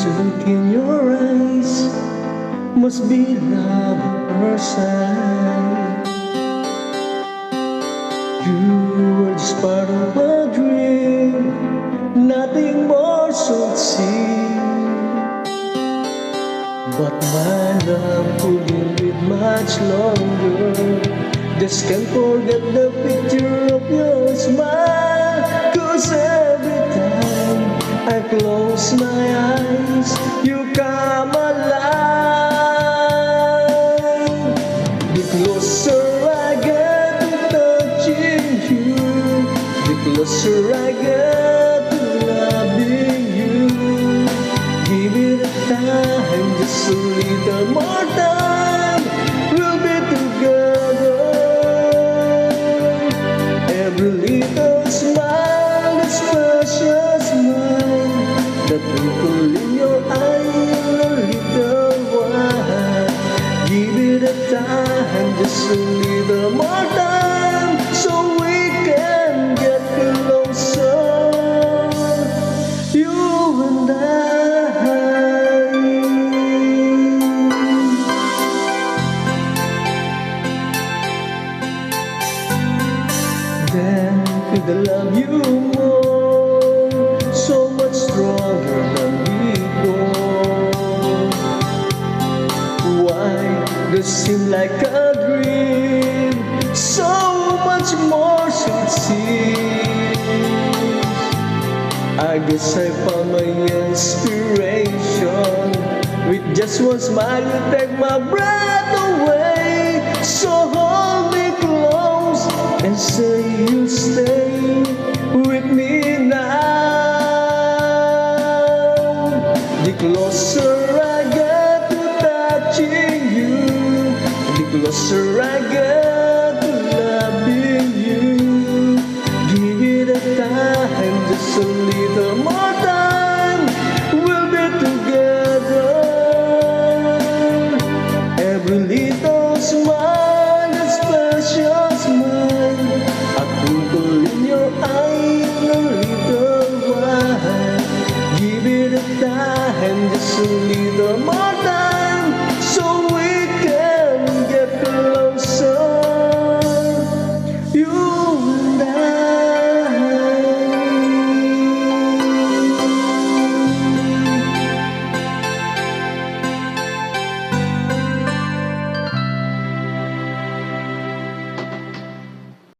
look in your eyes must be love at first sight. You were just part of a dream, nothing more should see. But my love couldn't live much longer. Just can't forget the picture of your smile. 'Cause every time I close my eyes, you come alive. The closer I get to touching you, the closer I get to loving you. Give it a time, just a little more time, we'll be together. Every little smile, that precious smile, that twinkle in your eye in a little while. Give it a time, just a little more time, so we can get closer, you and I. Then could I love you more, so much stronger than before. Why does it seem like a dream, so much more sweet seems. I guess I found my inspiration, with just one smile you take my breath away.